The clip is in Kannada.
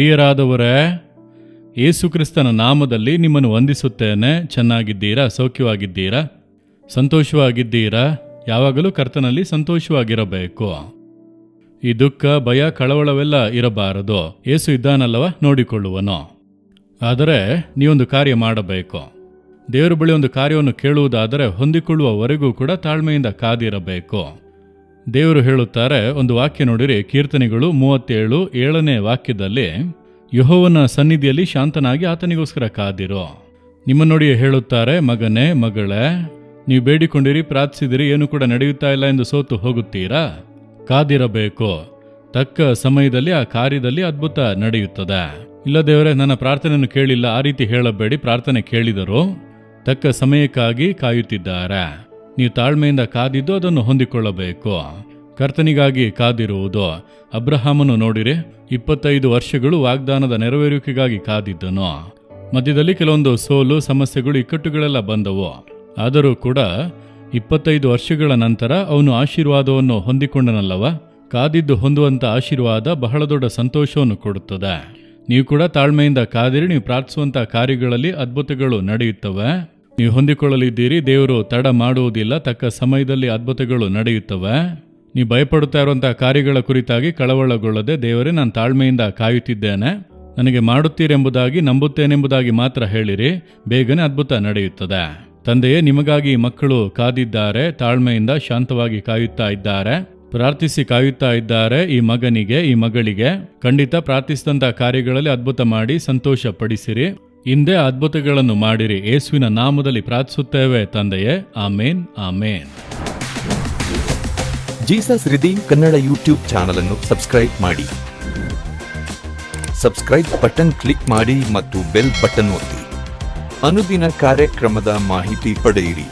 ಪ್ರಿಯರಾದವರೇ, ಯೇಸುಕ್ರಿಸ್ತನ ನಾಮದಲ್ಲಿ ನಿಮ್ಮನ್ನು ವಂದಿಸುತ್ತೇನೆ. ಚೆನ್ನಾಗಿದ್ದೀರಾ? ಸೌಖ್ಯವಾಗಿದ್ದೀರಾ? ಸಂತೋಷವಾಗಿದ್ದೀರಾ? ಯಾವಾಗಲೂ ಕರ್ತನಲ್ಲಿ ಸಂತೋಷವಾಗಿರಬೇಕು. ಈ ದುಃಖ, ಭಯ, ಕಳವಳವೆಲ್ಲ ಇರಬಾರದು. ಯೇಸು ಇದ್ದಾನಲ್ಲವ, ನೋಡಿಕೊಳ್ಳುವನು. ಆದರೆ ನೀವೊಂದು ಕಾರ್ಯ ಮಾಡಬೇಕು. ದೇವರ ಬಳಿ ಒಂದು ಕಾರ್ಯವನ್ನು ಕೇಳುವುದಾದರೆ ಹೊಂದಿಕೊಳ್ಳುವವರೆಗೂ ಕೂಡ ತಾಳ್ಮೆಯಿಂದ ಕಾದಿರಬೇಕು. ದೇವರು ಹೇಳುತ್ತಾರೆ, ಒಂದು ವಾಕ್ಯ ನೋಡಿರಿ, ಕೀರ್ತನೆಗಳು 37:7 ವಾಕ್ಯದಲ್ಲಿ, ಯೆಹೋವನ ಸನ್ನಿಧಿಯಲ್ಲಿ ಶಾಂತನಾಗಿ ಆತನಿಗೋಸ್ಕರ ಕಾದಿರು. ನಿಮ್ಮ ನೋಡಿ ಹೇಳುತ್ತಾರೆ, ಮಗನೇ, ಮಗಳೇ, ನೀವು ಬೇಡಿಕೊಂಡಿರಿ, ಪ್ರಾರ್ಥಿಸಿದಿರಿ, ಏನು ಕೂಡ ನಡೆಯುತ್ತಾ ಇಲ್ಲ ಎಂದು ಸೋತು ಹೋಗುತ್ತೀರಾ? ಕಾದಿರಬೇಕು. ತಕ್ಕ ಸಮಯದಲ್ಲಿ ಆ ಕಾರ್ಯದಲ್ಲಿ ಅದ್ಭುತ ನಡೆಯುತ್ತದೆ. ಇಲ್ಲ ದೇವರೇ, ನನ್ನ ಪ್ರಾರ್ಥನೆಯನ್ನು ಕೇಳಿಲ್ಲ, ಆ ರೀತಿ ಹೇಳಬೇಡಿ. ಪ್ರಾರ್ಥನೆ ಕೇಳಿದರು, ತಕ್ಕ ಸಮಯಕ್ಕಾಗಿ ಕಾಯುತ್ತಿದ್ದಾರೆ. ನೀವು ತಾಳ್ಮೆಯಿಂದ ಕಾದಿದ್ದು ಅದನ್ನು ಹೊಂದಿಕೊಳ್ಳಬೇಕು. ಕರ್ತನಿಗಾಗಿ ಕಾದಿರುವುದು. ಅಬ್ರಹಾಮನು ನೋಡಿರಿ, 25 ವರ್ಷಗಳು ವಾಗ್ದಾನದ ನೆರವೇರಿಕೆಗಾಗಿ ಕಾದಿದ್ದನು. ಮಧ್ಯದಲ್ಲಿ ಕೆಲವೊಂದು ಸೋಲು, ಸಮಸ್ಯೆಗಳು, ಇಕ್ಕಟ್ಟುಗಳೆಲ್ಲ ಬಂದವು. ಆದರೂ ಕೂಡ 25 ವರ್ಷಗಳ ನಂತರ ಅವನು ಆಶೀರ್ವಾದವನ್ನು ಹೊಂದಿಕೊಂಡನಲ್ಲವ. ಕಾದಿದ್ದು ಹೊಂದುವಂಥ ಆಶೀರ್ವಾದ ಬಹಳ ದೊಡ್ಡ ಸಂತೋಷವನ್ನು ಕೊಡುತ್ತದೆ. ನೀವು ಕೂಡ ತಾಳ್ಮೆಯಿಂದ ಕಾದಿರಿ. ನೀವು ಪ್ರಾರ್ಥಿಸುವಂಥ ಕಾರ್ಯಗಳಲ್ಲಿ ಅದ್ಭುತಗಳು ನಡೆಯುತ್ತವೆ. ನೀವು ಹೊಂದಿಕೊಳ್ಳಲಿದ್ದೀರಿ. ದೇವರು ತಡ ಮಾಡುವುದಿಲ್ಲ. ತಕ್ಕ ಸಮಯದಲ್ಲಿ ಅದ್ಭುತಗಳು ನಡೆಯುತ್ತವೆ. ನೀವು ಭಯಪಡುತ್ತಾ ಇರುವಂಥ ಕಾರ್ಯಗಳ ಕುರಿತಾಗಿ ಕಳವಳಗೊಳ್ಳದೆ, ದೇವರೇ, ನಾನು ತಾಳ್ಮೆಯಿಂದ ಕಾಯುತ್ತಿದ್ದೇನೆ, ನನಗೆ ಮಾಡುತ್ತೀರೆಂಬುದಾಗಿ ನಂಬುತ್ತೇನೆಂಬುದಾಗಿ ಮಾತ್ರ ಹೇಳಿರಿ. ಬೇಗನೆ ಅದ್ಭುತ ನಡೆಯುತ್ತದೆ. ತಂದೆಯೇ, ನಿಮಗಾಗಿ ಮಕ್ಕಳು ಕಾದಿದ್ದಾರೆ, ತಾಳ್ಮೆಯಿಂದ ಶಾಂತವಾಗಿ ಕಾಯುತ್ತಾ ಇದ್ದಾರೆ, ಪ್ರಾರ್ಥಿಸಿ ಕಾಯುತ್ತಾ ಇದ್ದಾರೆ. ಈ ಮಗನಿಗೆ, ಈ ಮಗಳಿಗೆ ಖಂಡಿತ ಪ್ರಾರ್ಥಿಸಿದಂಥ ಕಾರ್ಯಗಳಲ್ಲಿ ಅದ್ಭುತ ಮಾಡಿ ಸಂತೋಷ ಪಡಿಸಿರಿ. ಹಿಂದೆ ಅದ್ಭುತಗಳನ್ನು ಮಾಡಿರಿ. ಯೇಸುವಿನ ನಾಮದಲ್ಲಿ ಪ್ರಾರ್ಥಿಸುತ್ತೇವೆ ತಂದೆಯೇ. Amen, amen. Jesus redeem Kannada YouTube channel ಅನ್ನು ಸಬ್ಸ್ಕ್ರೈಬ್ ಮಾಡಿ. ಸಬ್ಸ್ಕ್ರೈಬ್ ಬಟನ್ ಕ್ಲಿಕ್ ಮಾಡಿ ಮತ್ತು ಬೆಲ್ ಬಟನ್ ಒತ್ತಿ. ಅನುದಿನ ಕಾರ್ಯಕ್ರಮದ ಮಾಹಿತಿ ಪಡೆಯಿರಿ.